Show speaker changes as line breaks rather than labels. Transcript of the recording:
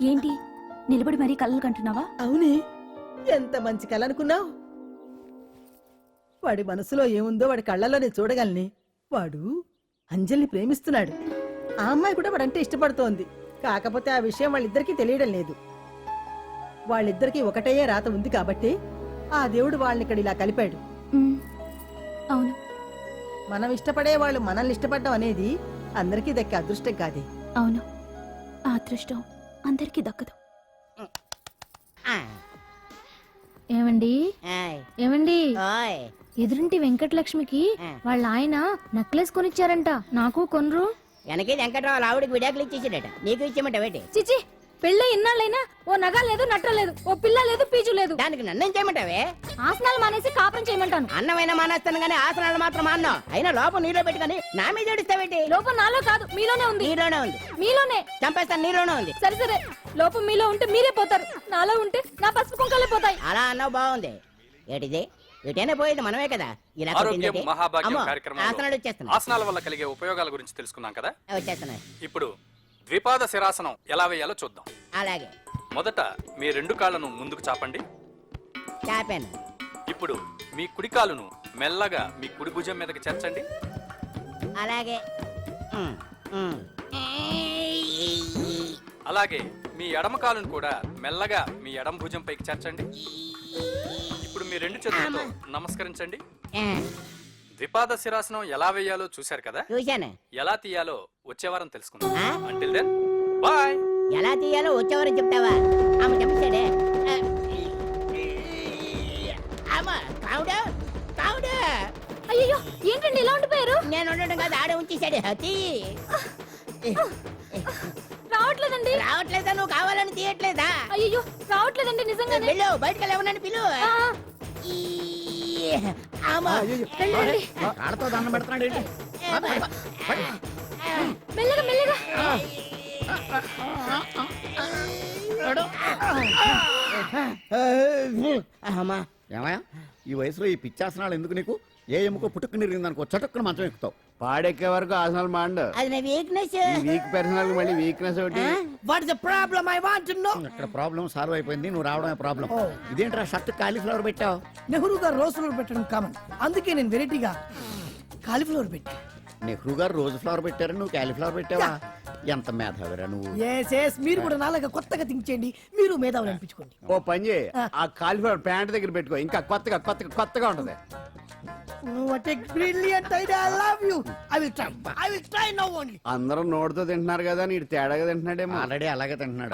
ఏంటి నిలబడి మరీ కళ్ళలు కంటున్నావా?
అవునే, ఎంత మంచి కళ అనుకున్నావు. వాడి మనసులో ఏముందో వాడి కళ్ళలోనే చూడగలని. వాడు అంజలిని ప్రేమిస్తున్నాడు. ఆ అమ్మాయి కూడా వాడంటే ఇష్టపడుతోంది. కాకపోతే ఆ విషయం వాళ్ళిద్దరికీ తెలియడం లేదు. వాళ్ళిద్దరికీ ఒకటయ్యే రాత ఉంది కాబట్టి ఆ దేవుడు వాళ్ళని ఇక్కడ ఇలా కలిపాడు.
అవును,
మనం ఇష్టపడే వాళ్ళు మనల్ని ఇష్టపడడం అనేది అందరికీ దక్కే అదృష్టం కాదే.
అవును, ఆ అదృష్టం అందరికీ దక్కదు.
ఏమండి
ఆయ్.
ఏమండి
ఓయ్.
ఎదురింటి వెంకటలక్ష్మికి వాళ్ళ ఆయన నెక్లెస్ కొనిచ్చారంట, నాకు కొనరు.
వెనకే వెంకట్రావు ఆవిడకి విడాకులు ఇచ్చేసాడట, నీకు ఇచ్చేమంటావేటి?
చిచి, పెళ్ళి ఇన్నాళ్ళైనా ఓ నగ లేదు, నట్ట లేదు, ఓ పిల్ల లేదు, పీచు లేదు.
దానికి నన్నేం చేయమంటావే?
ఆసనాలు మానేసి కాపురం చేయమంటాను.
అన్నమైనా మానేస్తాను గానీ ఆసనాలు మాత్రం మాన్నో. అయినా లోపం నీలో పెట్టుకొని నా మీద ఏడుస్తావేటి?
లోపం నాలో కాదు, మీలోనే ఉంది.
నీలోనే ఉంది.
మీలోనే.
చంపేస్తాను, నీలోనే ఉంది.
సరే సరే, లోపం మీలో ఉంటే మీరే పోతారు, నాలో ఉంటే నా పసుపు కుంకాలే పోతాయి.
అలా అన్నావు, బాగుంది. ఏటిది? ఎటైనా పోయేది మనమే కదా. ఇలా
ఆరోగ్యం
కొట్టిందేటి?
మహాభాగ్యం
అమ్మో,
కార్యక్రమంలో
ఆసనాలు వచ్చేస్తున్నాయి.
ఆసనాల వల్ల కలిగే ఉపయోగాల గురించి తెలుసుకున్నాం కదా.
వచ్చేస్తున్నాయి.
ఇప్పుడు ద్విపాద శిరాసనం ఎలా వేయాలో చూద్దాం.
అలాగే
మొదట మీ రెండు కాళ్ళను ముందుకు చాపండి.
చాపాను.
ఇప్పుడు మీ కుడి కాలును మెల్లగా మీ కుడి భుజం మీదకి చేర్చండి.
అలాగే. ఉమ్, ఉమ్.
అలాగే మీ ఎడమ కాలును కూడా మెల్లగా మీ ఎడమ భుజం పైకి చేర్చండి. ఇప్పుడు మీ రెండు చేతులతో నమస్కరించండి.
ఆ,
ద్విపాద శిరాసనం ఎలా వేయాలో చూశారు కదా.
చూశాను.
ఎలా తీయాలో వచ్చే వారం తెలుసుకుందాం.
ఆ?
Until then bye.
ఎలా తీయాలో వచ్చేవారని చెప్తావా? ఆమె చంపేశాడే. అమ్మా, కావుడా కావుడా.
అయ్యో, ఏంటండి ఇలా ఉండిపోయారు?
నేను ఉండడం కాదు, ఆడే ఉంచేశాడు. హతి
రావట్లేదండి.
రావట్లేదా? నువ్వు కావాలని తీయట్లేదా?
అయ్యో, రావట్లేదండి నిజంగానే.
వెళ్ళు, బయటకు వెళ్ళవనని పిలు.
ఆ,
అమ్మా,
వెళ్ళండి.
ఆడతో దండం పెడుతున్నాడు ఏంటి?
మెల్లగా మెల్లగా.
అమ్మా.
ఏమయ్యా, ఈ వయసులో ఈ పిచ్చాసనాలు ఎందుకు నీకు? ఏ ఎముకో పుట్టుకు నిరిగిందనుకో చటుక్కున మంచం ఎక్కుతావు.
పాడెక్కే వరకు ఆసనాలు మాండు.
అది నా వీక్నెస్.
వీక్ పర్సనల్ మళ్ళీ వీక్నెస్ ఒకటి.
What is the problem? I want to know.
అక్కడ ప్రాబ్లం సాల్వ్ అయిపోయింది, నువ్వు రావడమే ప్రాబ్లం. ఇదేంట్రా షర్ట్ కాలీఫ్లవర్ పెట్టావు?
నెహ్రూ గారు రోజ్ ఫ్లవర్ పెట్టడం కామన్, అందుకే నేను వెరైటీగా కాలీఫ్లవర్ పెట్టి.
నెహ్రూ గారు రోజు ఫ్లవర్ పెట్టారు, నువ్వు కాలీఫ్లవర్ పెట్టావా? ఎంత మేధావిరా నువ్వు.
మీరు కూడా నాలాగా కొత్తగా థింక్ చేయండి, మీరు మేధావులు అనిపించుకోండి.
ఓ పని చేయి, ఆ కాలిఫ్లవర్ ప్యాంట్ దగ్గర పెట్టుకో, ఇంకా కొత్తగా ఉంటది.
What a brilliant idea! I love you. I will try now only.
అందరూ నోటితో తింటున్నారు కదా, నీడు తేడాగా తింటున్నాడేమో.
ఆల్రెడీ అలాగే తింటున్నాడు.